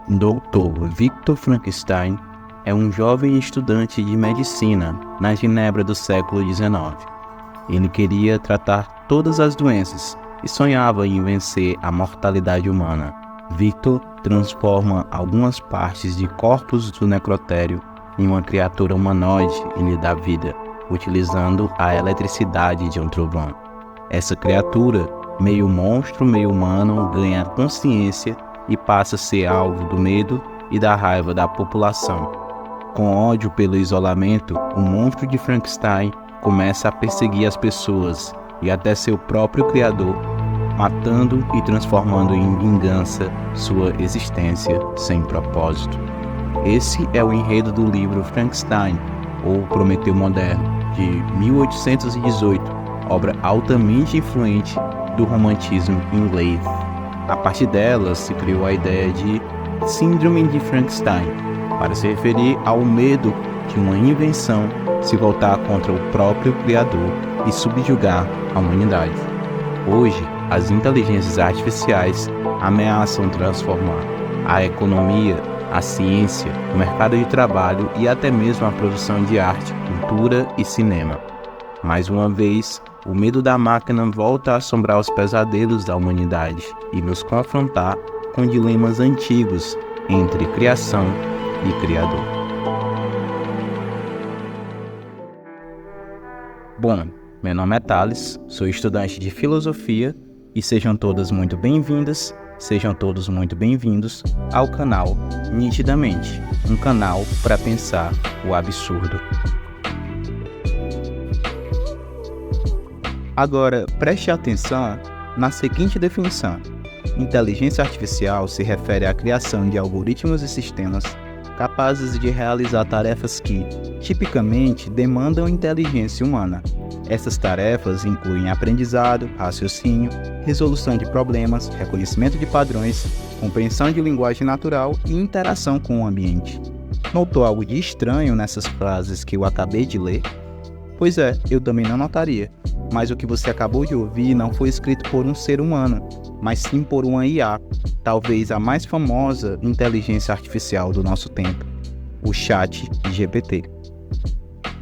Dr. Victor Frankenstein é um jovem estudante de medicina na Genebra do século XIX. Ele queria tratar todas as doenças e sonhava em vencer a mortalidade humana. Victor transforma algumas partes de corpos do necrotério em uma criatura humanoide e lhe dá vida, utilizando a eletricidade de um trovão. Essa criatura, meio monstro, meio humano, ganha consciência e passa a ser alvo do medo e da raiva da população. Com ódio pelo isolamento, o monstro de Frankenstein começa a perseguir as pessoas e até seu próprio criador, matando e transformando em vingança sua existência sem propósito. Esse é o enredo do livro Frankenstein, ou Prometeu Moderno, de 1818, obra altamente influente do romantismo inglês. A partir dela se criou a ideia de Síndrome de Frankenstein, para se referir ao medo de uma invenção se voltar contra o próprio criador e subjugar a humanidade. Hoje, as inteligências artificiais ameaçam transformar a economia, a ciência, o mercado de trabalho e até mesmo a produção de arte, cultura e cinema. Mais uma vez, o medo da máquina volta a assombrar os pesadelos da humanidade e nos confrontar com dilemas antigos entre criação e criador. Bom, meu nome é Thales, sou estudante de filosofia e sejam todas muito bem-vindas, sejam todos muito bem-vindos ao canal Nitidamente, um canal para pensar o absurdo. Agora, preste atenção na seguinte definição. Inteligência artificial se refere à criação de algoritmos e sistemas capazes de realizar tarefas que, tipicamente, demandam inteligência humana. Essas tarefas incluem aprendizado, raciocínio, resolução de problemas, reconhecimento de padrões, compreensão de linguagem natural e interação com o ambiente. Notou algo de estranho nessas frases que eu acabei de ler? Pois é, eu também não notaria. Mas o que você acabou de ouvir não foi escrito por um ser humano, mas sim por uma IA, talvez a mais famosa inteligência artificial do nosso tempo, o ChatGPT.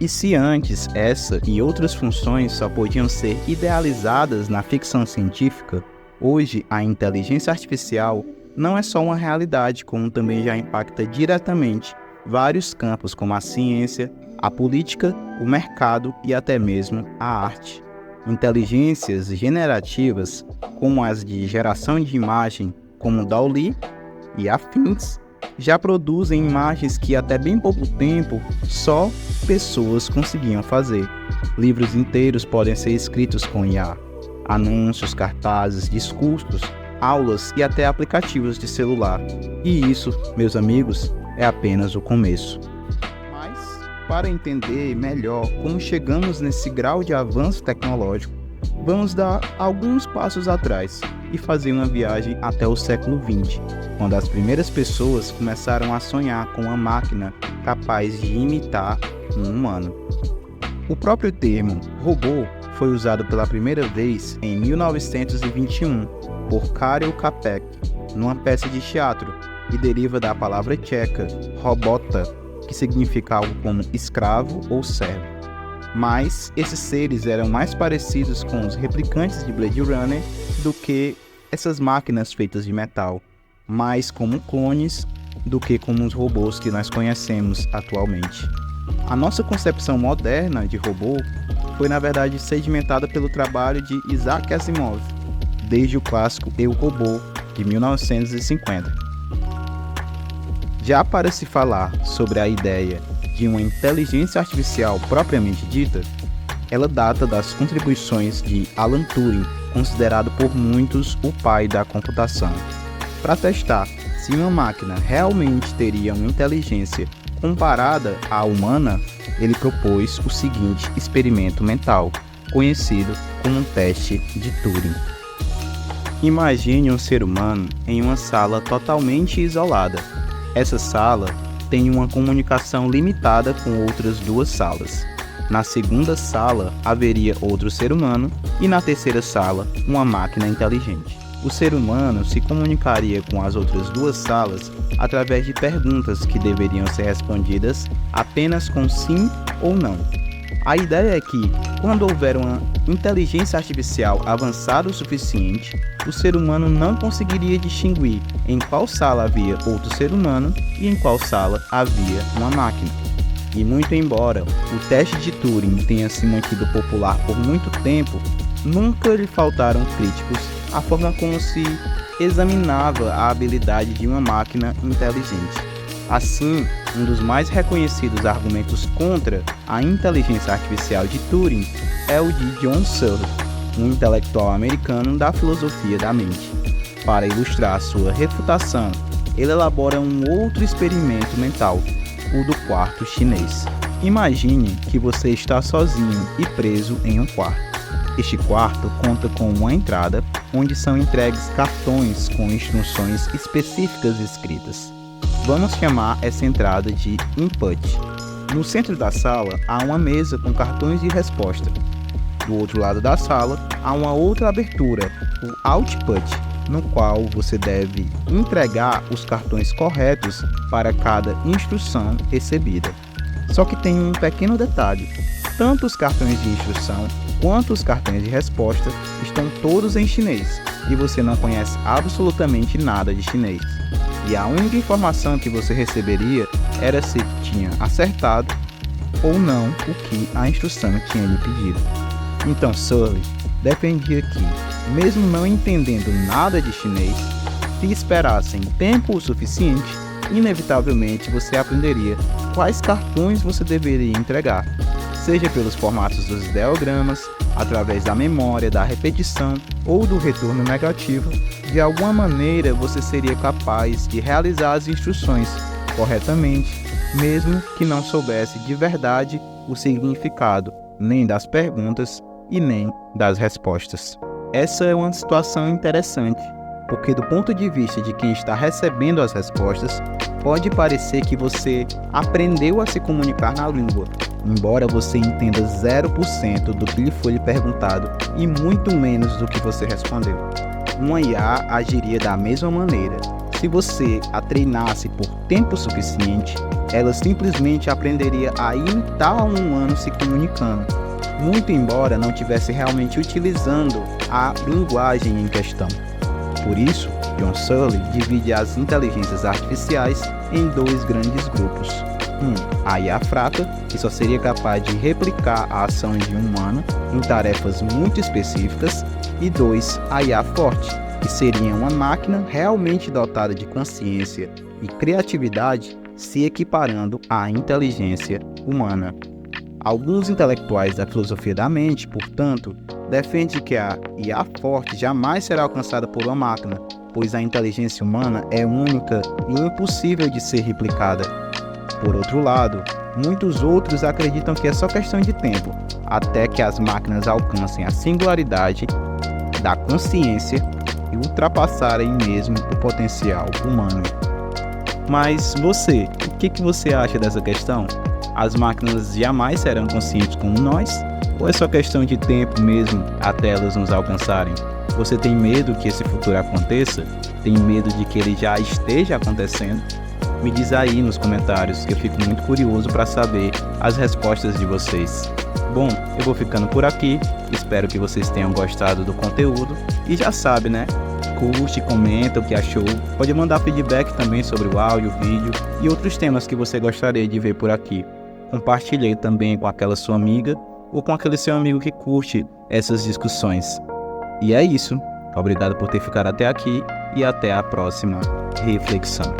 E se antes essa e outras funções só podiam ser idealizadas na ficção científica, hoje a inteligência artificial não é só uma realidade, como também já impacta diretamente vários campos como a ciência, a política, o mercado e até mesmo a arte. Inteligências generativas, como as de geração de imagem, como DALL-E e afins, já produzem imagens que até bem pouco tempo só pessoas conseguiam fazer. Livros inteiros podem ser escritos com IA. Anúncios, cartazes, discursos, aulas e até aplicativos de celular. E isso, meus amigos, é apenas o começo. Para entender melhor como chegamos nesse grau de avanço tecnológico, vamos dar alguns passos atrás e fazer uma viagem até o século XX, quando as primeiras pessoas começaram a sonhar com uma máquina capaz de imitar um humano. O próprio termo robô foi usado pela primeira vez em 1921 por Karel Čapek, numa peça de teatro, e deriva da palavra tcheca robota, que significa algo como escravo ou servo. Mas esses seres eram mais parecidos com os replicantes de Blade Runner do que essas máquinas feitas de metal, mais como clones do que como os robôs que nós conhecemos atualmente. A nossa concepção moderna de robô foi na verdade sedimentada pelo trabalho de Isaac Asimov, desde o clássico Eu, Robô, de 1950. Já para se falar sobre a ideia de uma inteligência artificial propriamente dita, ela data das contribuições de Alan Turing, considerado por muitos o pai da computação. Para testar se uma máquina realmente teria uma inteligência comparada à humana, ele propôs o seguinte experimento mental, conhecido como um teste de Turing. Imagine um ser humano em uma sala totalmente isolada. Essa sala tem uma comunicação limitada com outras duas salas. Na segunda sala haveria outro ser humano e na terceira sala uma máquina inteligente. o ser humano se comunicaria com as outras duas salas através de perguntas que deveriam ser respondidas apenas com sim ou não. A ideia é que, quando houver uma inteligência artificial avançada o suficiente, o ser humano não conseguiria distinguir em qual sala havia outro ser humano e em qual sala havia uma máquina. E muito embora o teste de Turing tenha se mantido popular por muito tempo, nunca lhe faltaram críticos à forma como se examinava a habilidade de uma máquina inteligente. Assim, um dos mais reconhecidos argumentos contra a inteligência artificial de Turing é o de John Searle, um intelectual americano da filosofia da mente. Para ilustrar sua refutação, ele elabora um outro experimento mental, o do quarto chinês. Imagine que você está sozinho e preso em um quarto. Este quarto conta com uma entrada onde são entregues cartões com instruções específicas escritas. Vamos chamar essa entrada de input. No centro da sala há uma mesa com cartões de resposta. Do outro lado da sala há uma outra abertura, o output, no qual você deve entregar os cartões corretos para cada instrução recebida. Só que tem um pequeno detalhe: tanto os cartões de instrução quanto os cartões de resposta estão todos em chinês e você não conhece absolutamente nada de chinês. E a única informação que você receberia era se tinha acertado ou não o que a instrução tinha lhe pedido. Então Searle defendia que, mesmo não entendendo nada de chinês, se esperassem tempo o suficiente, inevitavelmente você aprenderia quais cartões você deveria entregar, seja pelos formatos dos ideogramas, através da memória, da repetição ou do retorno negativo. De alguma maneira você seria capaz de realizar as instruções corretamente, mesmo que não soubesse de verdade o significado nem das perguntas e nem das respostas. Essa é uma situação interessante, porque do ponto de vista de quem está recebendo as respostas, pode parecer que você aprendeu a se comunicar na língua, embora você entenda 0% do que lhe foi perguntado e muito menos do que você respondeu. Uma IA agiria da mesma maneira. Se você a treinasse por tempo suficiente, ela simplesmente aprenderia a imitar um humano se comunicando, muito embora não estivesse realmente utilizando a linguagem em questão. Por isso, John Searle divide as inteligências artificiais em dois grandes grupos. A IA fraca, que só seria capaz de replicar a ação de um humano em tarefas muito específicas, e 2, a IA forte, que seria uma máquina realmente dotada de consciência e criatividade, se equiparando à inteligência humana. Alguns intelectuais da filosofia da mente, portanto, defendem que a IA forte jamais será alcançada por uma máquina, pois a inteligência humana é única e impossível de ser replicada. Por outro lado, muitos outros acreditam que é só questão de tempo, até que as máquinas alcancem a singularidade da consciência e ultrapassarem mesmo o potencial humano. Mas você, o que você acha dessa questão? As máquinas jamais serão conscientes como nós? Ou é só questão de tempo mesmo até elas nos alcançarem? Você tem medo que esse futuro aconteça? Tem medo de que ele já esteja acontecendo? Me diz aí nos comentários, que eu fico muito curioso para saber as respostas de vocês. Bom, eu vou ficando por aqui, espero que vocês tenham gostado do conteúdo e já sabe, né? Curte, comenta o que achou, pode mandar feedback também sobre o áudio, o vídeo e outros temas que você gostaria de ver por aqui. Compartilhe também com aquela sua amiga ou com aquele seu amigo que curte essas discussões. E é isso, obrigado por ter ficado até aqui e até a próxima reflexão.